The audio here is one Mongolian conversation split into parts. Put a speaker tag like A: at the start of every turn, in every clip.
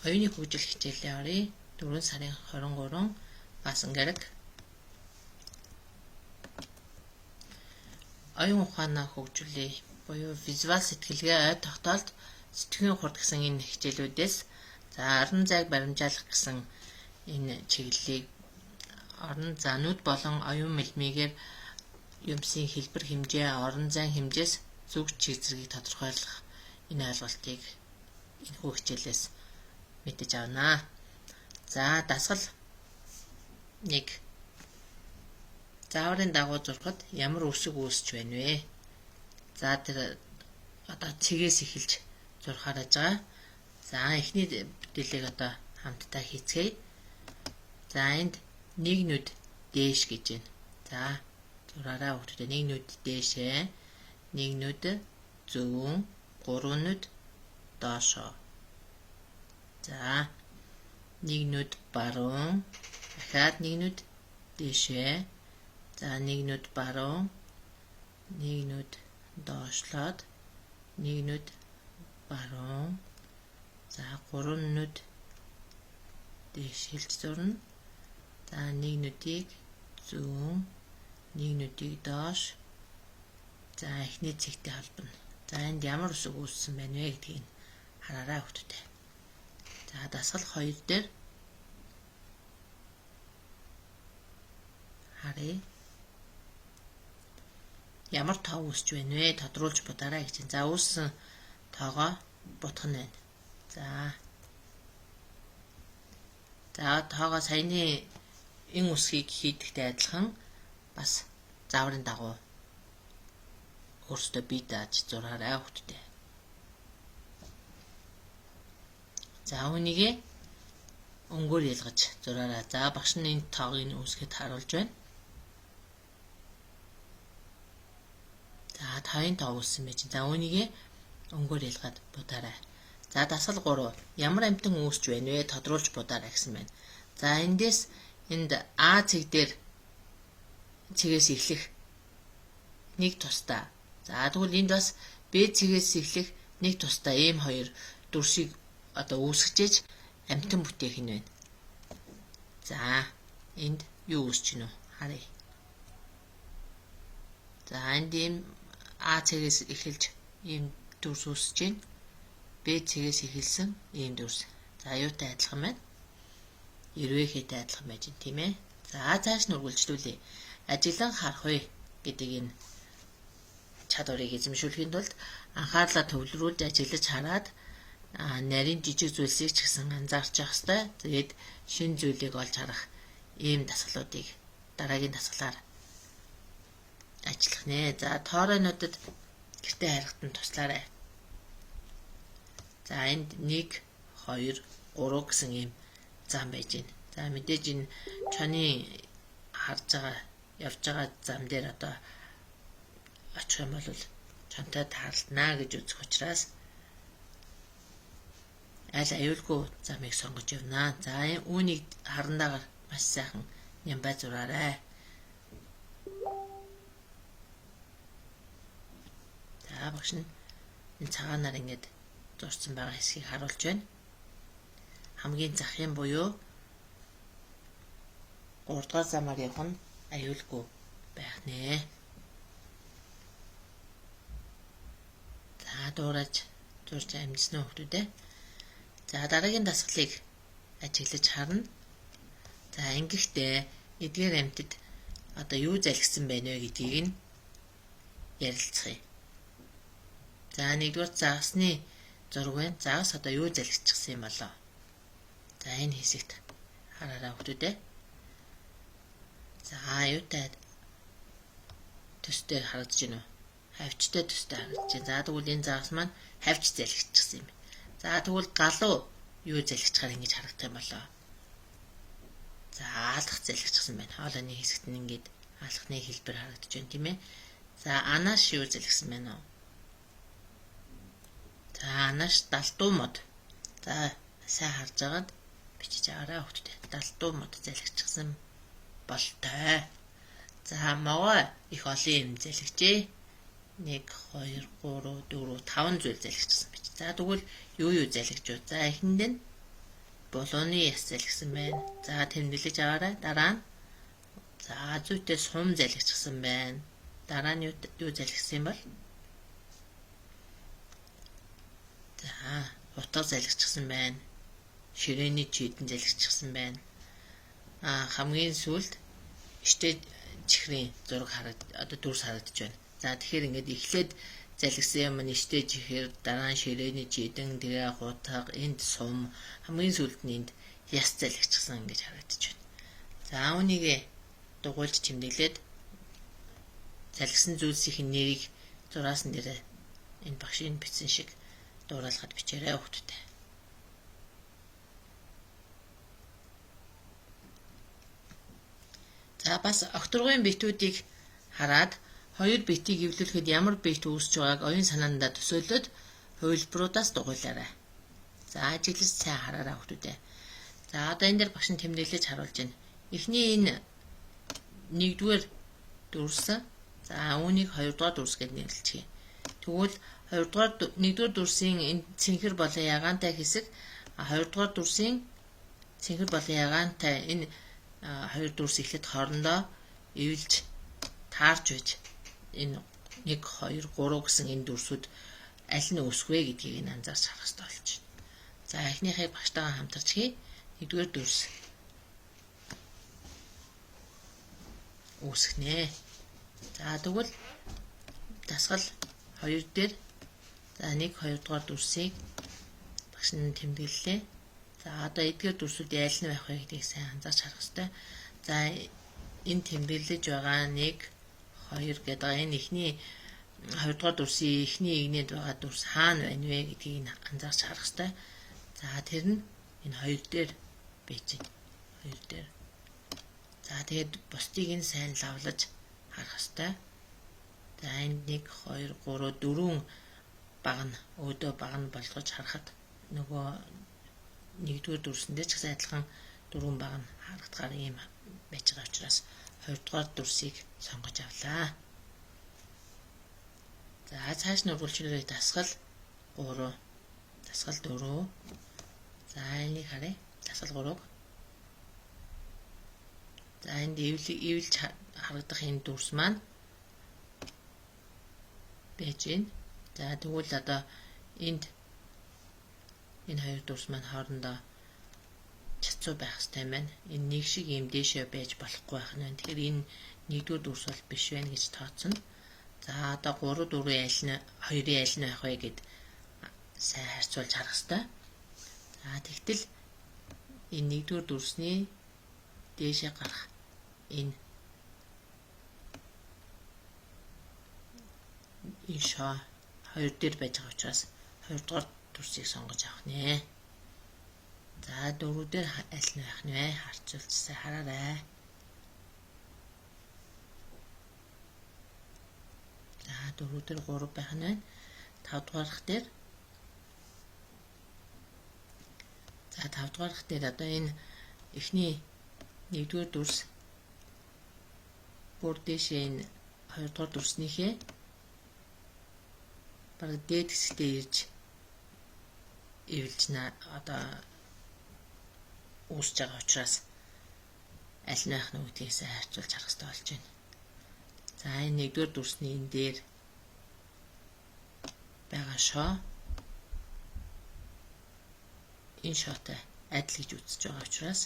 A: Оюуны хөгжил хичээлээ оръё. 4 сарын 23 басан гэрэг. Оюун ухаанаа хөгжүүлээ буюу визуал сэтгэлгээ ой тогтоолт сэтгэхийн хурд гэсэн энэ хичээлүүдээс орон зайг баримжаалах гэсэн энэ чиглэлийг нүд болон оюун мэлмигээр юмсын хэлбэр хэмжээ, орон зайн хэмжээс зүг чиг зэргийг тодорхойлох энэ ойлголтыг энэ хичээлээс мэдэж авнаа. За дасгал 1. Зааврын дагуу зурхад ямар үсэг үүсч байна вэ? За тэр одоо цэгээс эхэлж зурхаар байж байгаа. За эхний бүтээлийг одоо хамтдаа хийцгээе. За энд нэг нүд дээш гэж байна. За зураараа хүүхдүүд нэг нүд дээшээ, нэг нүд зүүн, 3 нүд доошоо. За нэг нүд баруун, дахиад нэг нүд дээшээ. За нэг нүд баруун, нэг нүд доошлоод, нэг нүд баруун. За 3 нүд дээш хэлж зурна. За нэг нүдийг зүүн, нэг нүдийг доош. За эхний цэгтэй холбоно. За энд ямар үсэг үүссэн байна вэ гэдгийг хараарай хүүхдүүд. За дасгал 2 дээр харъя. Ямар тоо үүсч байна вэ? Тодруулж бодоорой гэж. За үүссэн тоогоо бутгах нь байна. За тоогоо саяны энэ үсгийг хийдэгтэй адилхан бас зааврын дагуу өөрсдөө бие дааж зураарай хүүхдтэй. За үүнийг өнгөөр ялгаж зураарай. За багш нь энэ тоогийн үүсгэд харуулж байна. За тоогийн тоо үүссэн байж. За үүнийг өнгөөр ялгаад будаарай. За дасгал 3. Ямар амтан үүсч байна вэ? Тодруулж будаарай гэсэн байна. За эндээс энд А цэг дээр цэгээс эхлэх нэг тусдаа. За тэгвэл энд бас Б цэгээс эхлэх нэг тусдаа ийм хоёр дүрсийг одоо үүсгэж амтан бүтээх нь байна. За энд юу үүсч гинэ вэ? Харъя. За энд ийм А цэгээс эхэлж ийм дүрс үүсэж байна. Б цэгээс эхэлсэн ийм дүрс. За юутай адилхан байна? 90-тэй адилхан байж байна, тийм ээ. За цааш нь үргэлжлүүлье. Ажиглан харах вэ гэдэг энэ чадварыг эзэмшүүлэхийн тулд анхаарлаа төвлөрүүлж ажиглаж хараад нарийн жижиг зүйлсийг ч гэсэн анзаарч явах ёстой. Тэгээд шинэ зүйлийг олж харах ийм дасгалуудыг дараагийн дасгалаар ажиллах нэ. За тооройнуудад гэртээ харихад туслаарай. За энд 1, 2, 3 гэсэн ийм зам байж байна. За мэдээж энэ чоны харж байгаа явж байгаа зам дээр одоо очих юм бол чонтой таарлтнаа гэж үзэх учраас аль аюулгүй замыг сонгож явнаа. За үүнийг харандагаар маш сайхан нямбай зураарай. За багш нь энэ цагаанаар ингэж зурсан байгаа хэсгийг харуулж байна. Хамгийн захын буюу 3 дугаар замаар явах нь аюулгүй байх нэ. За дуурайж зурж амжсан уу хүүхдүүдээ? За дараагийн дасгалыг ажиглаж харна. За ингэхдээ эдгээр амьтад одоо юу залгисан байна вэ гэдгийг нь ярилцъя. За нэгдүгээр загасны зураг байна. Загас одоо юу залгичихсан юм болоо? За энэ хэсэгт хараарай хүүхдүүдээ. За юутай төстэй харагдаж байна уу? Хавчтай төстэй харагдаж байна. За тэгвэл энэ загас маань хавч залгичихсан юм. За тэгвэл галуу юу залгичаар ингэж харагдах юм болоо? За аалах залгичихсан байна. Хоолойны хэсэгт нь ингэж аалхны хэлбэр харагдаж байна, тийм ээ. За анааш юу залгисан байна уу? За анааш далтуу мод. За сайн харж агаад бичиж аваарай хүүхдүүд. Далтуу мод залгичихсан болтой. За могой их олон юм залгижээ. 1, 2, 3, 4, 5 зүйл залгичихсан бич. За тэгвэл юу залгиж вэ? За эхэнд нь Болооны яс залгисан байна. За тэмдэглэж аваарай. Дараа нь за зүйтэй сум залгичихсан байна. Дараа нь юу залгисан юм бол? За утга залгичихсан байна. Ширээний чийдэн залгичихсан байна. Хамгийн сүүлд штэ чихрийн зураг дүрс харагдаж байна. За тэгэхээр ингээд эхлээд залгисан юм нь штэ чихэр, дараа нь ширээний чийдэн, тэгээ хутаг, энд сум, хамгийн сүүлд нь энд яс залгичихсан ингэж харагдаж байна. За үүнийг дугуйлж тэмдэглээд залгисан зүйлсийн нэрийг зураасан дээр энэ багшийн бичсэн шиг дуураалахад бичээрэй хүүхдүүтэй. За бас огторгойн битүүдийг хараад хоёр битийг эвлүүлэхэд ямар бит үүсэж байгааг оюун санаандаа төсөөлөд хувилбаруудаас дугуйлаарай. За ажиглаж сайн хараарай хүүхдүүдээ. За одоо энэ дээр багш нь тэмдэглэж харуулж байна. Эхний энэ нэгдүгээр дүрс, за үүнийг хоёрдугаар дүрс гэж нэрлэчихье. Тэгвэл нэгдүгээр дүрсийн энэ цэнхэр болон ягаантай хэсэг, хоёрдугаар дүрсийн цэнхэр болон ягаантай энэ хоёр дүрс ихэд хоорондоо эвлж таарж байж энэ 1 2 3 гэсэн энэ дүрсүүд аль нь үүсэх вэ гэдгийг энэ анзаарч харах хэрэгтэй болж байна. За эхнийхээ багштайгаа хамтарчхий. Нэгдүгээр дүрс үүсгэнэ. За тэгвэл дасгал 2 дээр за 1 2 дугаар дүрсийг багш нь тэмдэглэлээ. За одоо эдгээр дүрсүүд аль нь байх вэ гэдгийг сайн анзаарч харах хэрэгтэй. За энэ тэмдэглэж байгаа 1 2 гэдэг энэ эхний 2 дугаар дүрсийн эхний игнэд байгаа дүрс хаана байна вэ гэдгийг анзаарч харах хэрэгтэй. За тэр нь энэ 2 дээр байж байна. 2 дээр. За тэгээд бусдыг нь сайн лавлаж харах хэрэгтэй. За энэ 1 2 3 4 баг нь өөдөө баг нь болгож харахад нөгөө нэгдүгээр дүрсэндээ ч гэсэн адилхан 4 баг нь харагдахаар ийм байж байгаа учраас 2 дугаар дүрсийг сонгож авлаа. За цааш нь үргэлжлүүлээ дасгал 3, дасгал 4. За энийг харъя. Дасгал 3. За энд эвлж харагдах энэ дүрс маань байж байна. За тэгвэл одоо энд энэ хоёр дүрс маань хоорондоо чацуу байх хэрэгтэй байна. Энэ нэг шиг юм дээшээ байж болохгүй байх нь. Тэгэхээр энэ нэгдүгээр дүрс бол биш байна гэж тооцно. За одоо 3 4-ийн аль нь 2-ийн аль нь байх вэ гэд сайн харьцуулж харах хэрэгтэй. За тэгтэл энэ нэгдүгээр дүрсний дээшээ гарах энэ шоо 2 дээр байж байгаа учраас 2 дугаар дүрсийг сонгож авах нэ. За 4 дээр аль нь байх нь вэ? Харьцуулцсан хараарай. За 4 дээр 3 байх нь байна. 5 дугаарх дээр. За 5 дугаарх дээр одоо энэ эхний 1-р дүрс бүр дэшээ энэ 2 дугаар дүрснийхээ баг дээд хэсгтээ ирж эвлж одоо үүсэж байгаа учраас аль нь байх нь гэдгийг сайн харьцуулж харах хэрэгтэй болж байна. За энэ 1-р дүрсний энэ дээр байгаа шоо энэ шоотой адил гэж үзэж байгаа учраас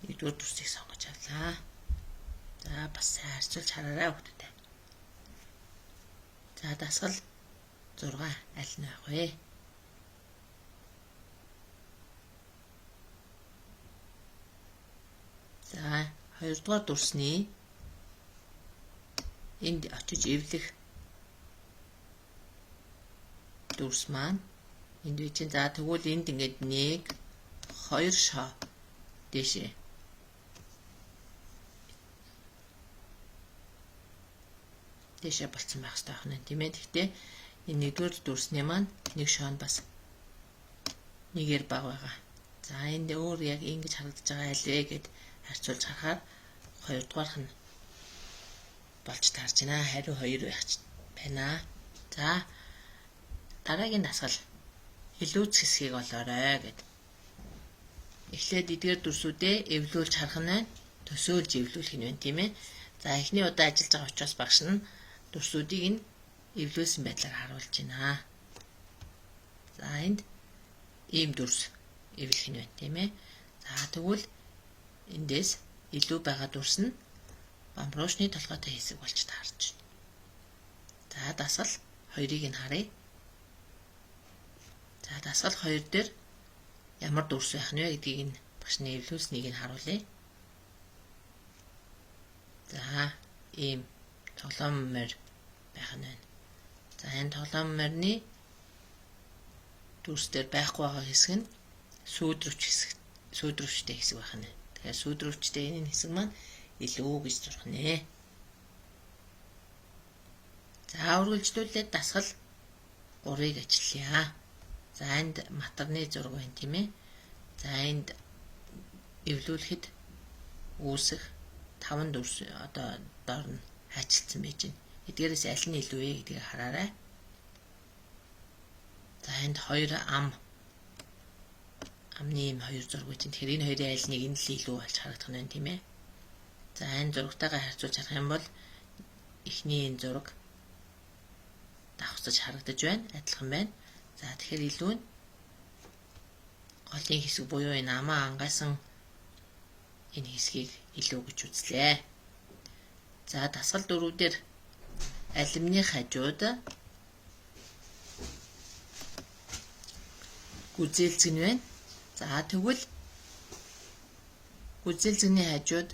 A: 1-р дүрсийг сонгож авлаа. За бас сайн харьцуулж хараарай хүүхдүүдээ. За дасгал 6 аль нь байх вэ? За 2 дугаар дүрсний энд очиж эвлэх дүрс маань энд үе чинь за тэгвэл энд ингээд 1 2 шоо дэшээ болцсон байх хэрэгтэй байна тийм ээ. Гэхдээ энэ нэгдүгээр дүрсний маань нэг шоо нь бас нэгээр бага байгаа. За энд өөр яг ингэж харагдаж байгаа аль вэ гэд харьцуулж харахаар 2 дугаарх нь болж таарч байна. Хариу 2 байх байна. За дараагийн дасгал илүүц хэсгийг олоорой гэд Эхлээд эдгээр дүрсүүдээ эвлүүлж харах нь байна. Төсөөлж эвлүүлэх нь байна, тийм ээ. За эхний удаа ажиллаж байгаа учраас багш нь дүрсүүдийг нь эвлүүлсэн байдлаар харуулж байна. За энд ийм дүрс эвлэх нь байна, тийм ээ. За тэгвэл эндээс илүү байгаа дүрс нь бамбуушны толгойтой хэсэг болж таарч байна. За дасгал 2-ыг нь харъя. За дасгал 2 дээр ямар дүрс байх нь вэ гэдгийг нь багшны эвлүүлснийг нь харуулъя. За ийм тоглоом мөр байх нь байна. За энэ тоглоом мөрний дүрс дээр байхгүй байгаа хэсэг нь сүйдрөвчтэй хэсэг байх нь. Тэгэхээр сүйдрөвчтэй энэ хэсэг маань илүү гэж зурх нэ. За үргэлжлүүлээд дасгал 3-ыг ажиллая. За энд матарны зураг байна, тийм ээ. За энд эвлүүлэхэд үүсэх 5 дүрс одоо доор нь хайчилсан байж байна. Эдгээрээс аль нь илүү вэ гэдгийг хараарай. За энд 2 амны ийм 2 зураг байж байна. Тэгэхээр энэ хоёрын аль нэг нь л илүү болж харагдах нь байна, тийм ээ. За энэ зурагтайгаа харьцуулж харах юм бол эхний энэ зураг давхцаж харагдаж байна. Адилхан байна. За тэгэхээр илүү нь голын хэсэг буюу энэ амаа ангасан энэ хэсгийг илүү гэж үзлээ. За дасгал 4 дээр алюмины хажууд гүзээлзэг нь байна. За тэгвэл гүзээлзэгний хажууд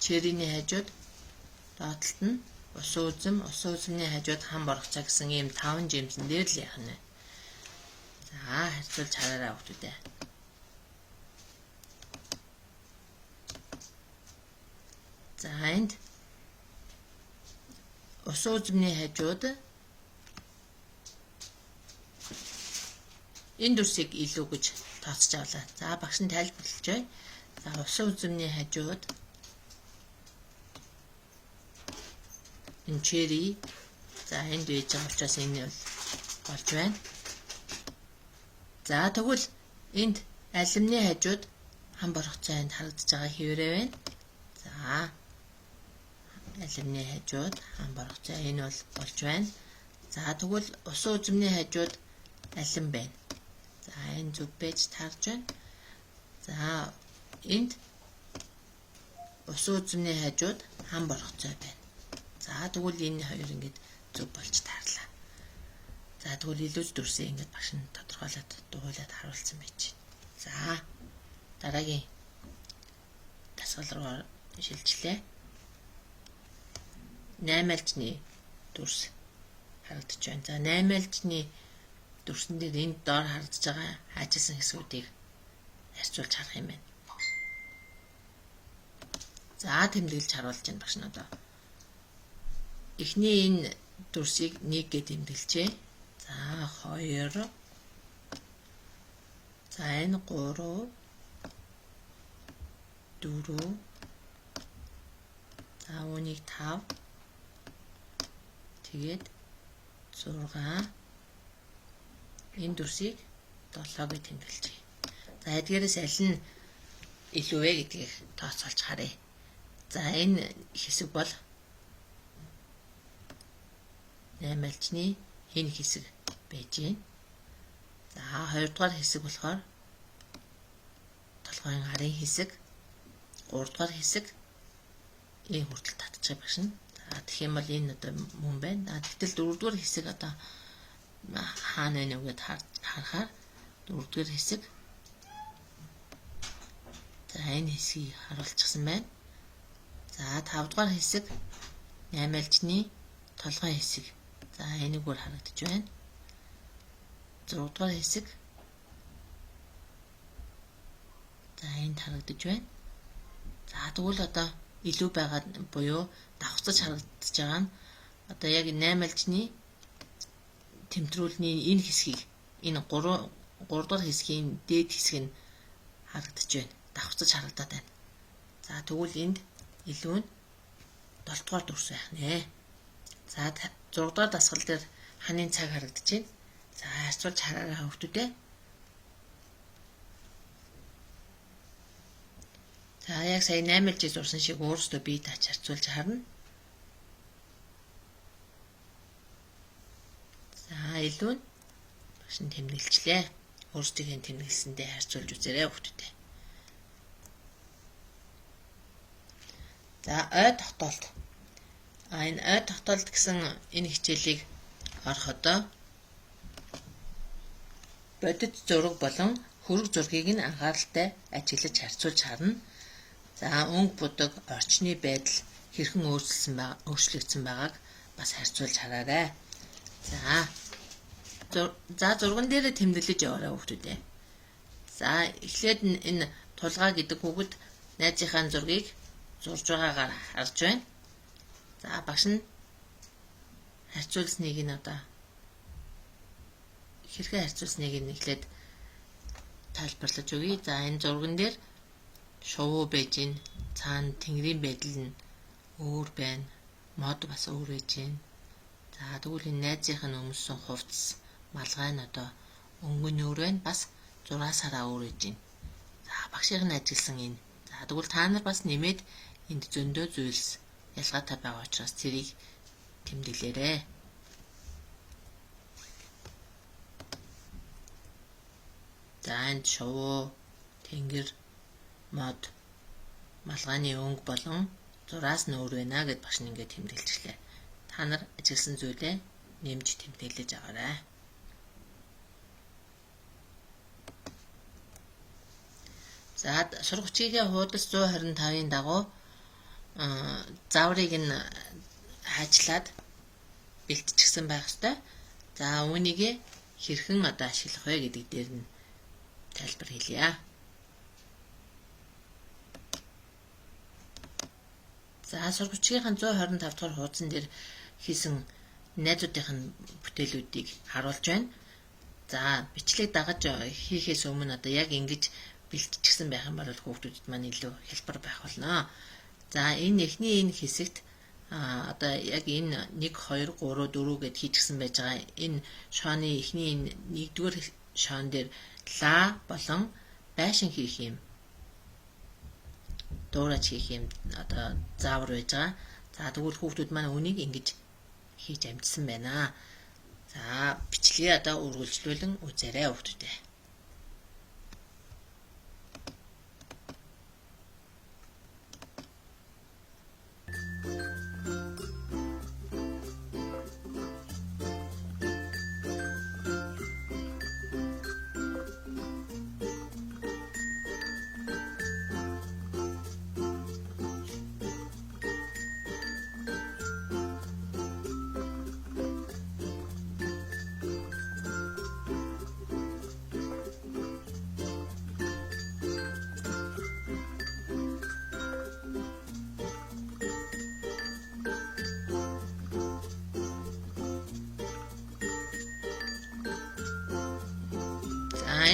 A: черриний хажууд доотлолт нь усан үзмний хажууд хам боргоцоо гэсэн ийм 5 жимсэн дээр л яах нь. За харьцуулж хараарай хүүхдүүдээ. За энд усан үзмний хажууд энэ дүрсийг илүү гэж тооцож авлаа. За багш нь тайлбарлаж байна. За усан үзмний хажууд энэ черри. За энд байж байгаа учраас энэ бол болж байна. За тэгвэл энд алюмины хажууд хам боргоцоо энд харагдаж байгаа хэвээрээ байна. За алюмины хажууд хам боргоцоо энэ бол болж байна. За тэгвэл усан үзмний хажууд алюм байна. За энэ зүг байж таарж байна. За энд усан үзмний хажууд хам боргоцоо байна. За тэгвэл энэ хоёр ингэж зүг болж таарлаа. За тэгвэл илүүж дүрсээ ингэж багш нь тодорхойлоод дуулаад харуулсан байж байна. За дараагийн дасгал руу шилжлээ. 8-альчны дүрс харагдаж байна. За 8-альчны дүрсэн дээр энд доор харагдаж байгаа хаажилсан хэсгүүдийг харьцуулж харах юм байна. За тэмдэглэж харуулж байна багш нь одоо. Эхний энэ дүрсийг 1 гэж тэмдэглэжээ. За 2. За энэ 3. 4. За үүнийг 5. Тэгээд 6. Энэ дүрсийг 7 гэж тэмдэглэжээ. За эдгээрээс аль нь илүү вэ гэдгийг тооцоолж харъя. За энэ хэсэг бол 8-альчны энэ хэсэг байж байна. За 2 дугаар хэсэг болохоор толгойн гарын хэсэг, 3 дугаар хэсэг энэ хүртэл татчих багш нь. За тэгэх юм бол энэ одоо мөн байна. Тэгтэл 4 дугаар хэсэг одоо хаана вэ гэдээ харахаар 4 дугаар хэсэг. За энэ хэсгийг харуулчихсан байна. За 5 дугаар хэсэг 8-альчны толгойн хэсэг. За энийг бүр харагдаж байна. 6 дугаар хэсэг. За энд харагдаж байна. За тэгвэл одоо илүү байгаа буюу давхцаж харагдаж байгаа нь одоо яг 8-альчны тэмдрүүлний энэ хэсгийг энэ 3 дугаар хэсгийн дээд хэсэг нь харагдаж байна. Давхцаж харагдаад байна. За тэгвэл энд илүү нь 7 дугаар дүрс байх нэ. За 6 дугаар дасгал дээр ханын цаг харагдаж байна. За харьцуулж хараарай хүүхдүүдээ. За яг сая 8 жил зурсан шиг өөрөөсөө бие дач харьцуулж харна. За илүү нь багш нь тэмдэглэжлээ. Өөрсдийнхээ тэмдэглэсэндээ харьцуулж үзээрэй хүүхдүүдээ. За ой тогтоолт. Энэ ой тогтоолт гэсэн энэ хичээлийг ороходоо бодит зураг болон хөрөг зургийг нь анхааралтай ажиглаж харьцуулж харна. За өнгө будаг орчны байдал хэрхэн өөрчлөгдсөн байгааг бас харьцуулж хараарай. За зурган дээр тэмдэглэж яваарай хүүхдүүдээ. За эхлээд энэ тулгаа гэдэг хүүхэд найзынхаа зургийг зурж байгаагаар харж байна. За багш нь харьцуулсныг нь одоо хэрхэн харьцуулсныг нь эхлээд тайлбарлаж өгье. За энэ зурган дээр шувуу байж гин, цаана тэнгэрийн байдал нь өөр байна. Мод бас өөр байж гин. За тэгвэл энэ найзынх нь өмссөн хувцас, малгай нь одоо өнгө нь өөр байна. Бас зураасаараа өөр байж гин. За багшийн нь ажилласан энэ. За тэгвэл та нар бас нэмээд энд зөндөө зүйлс ялгаатай байгаа учраас тэрийг тэмдэглээрэй. За энд шувуу, тэнгэр, мод, малгайны өнгө болон зураас нь өөр байна гэд багш нь ингээд тэмдэглэжлээ. Та нар ажилласан зүйлээ нэмж тэмдэглэж аваарай. За сургачгийн хуудас 125-ын дагуу зааврыг нь хаачлаад бэлтчихсэн байх ёстой. За үүнийг хэрхэн одоо ашиглах вэ гэдэг дээр нь тайлбар хэлье. За сургачгийн 125 дахь хуудсан дээр хийсэн найзуудынх нь бүтээлүүдийг харуулж байна. За бичлэг дагаж хийхээс өмнө одоо яг ингэж бэлтчихсэн байх юм бол хүүхдүүдэд маань илүү хялбар байх болно. За энэ эхний энэ хэсэгт одоо яг энэ 1 2 3 4 гэд хийчихсэн байж байгаа. Энэ шооны эхний энэ 1-р шоон дээр ла болон байшин хийх юм. Дуурайч хийх юм одоо заавар байж байгаа. За тэгвэл хүүхдүүд маань үнийг ингэж хийж амжсан байна. За бичлэгээ одоо үргэлжлүүлэн үзээрэй хүүхдүүдээ.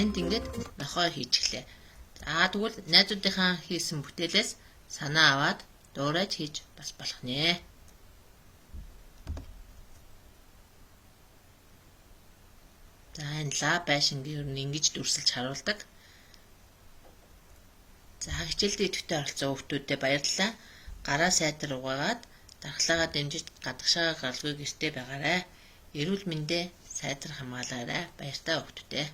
A: Энд ингээд нохой хийчихлээ. За тэгвэл найзуудынхаа хийсэн бүтээлээс санаа аваад дуурайж хийж бас болох нэ. За энэ ла байшинг ер нь ингэж дүрсэлж харуулдаг. За хичээлд идэвхтэй оролцсон хүүхдүүдэд баярлалаа. Гараа сайтар угаагаад дархлаагаа дэмжиж гадагшаа гаралгүй гэртээ байгаарай. Эрүүл мэндэ сайтар хамгаалаарай. Баяртай хүүхдүүдээ.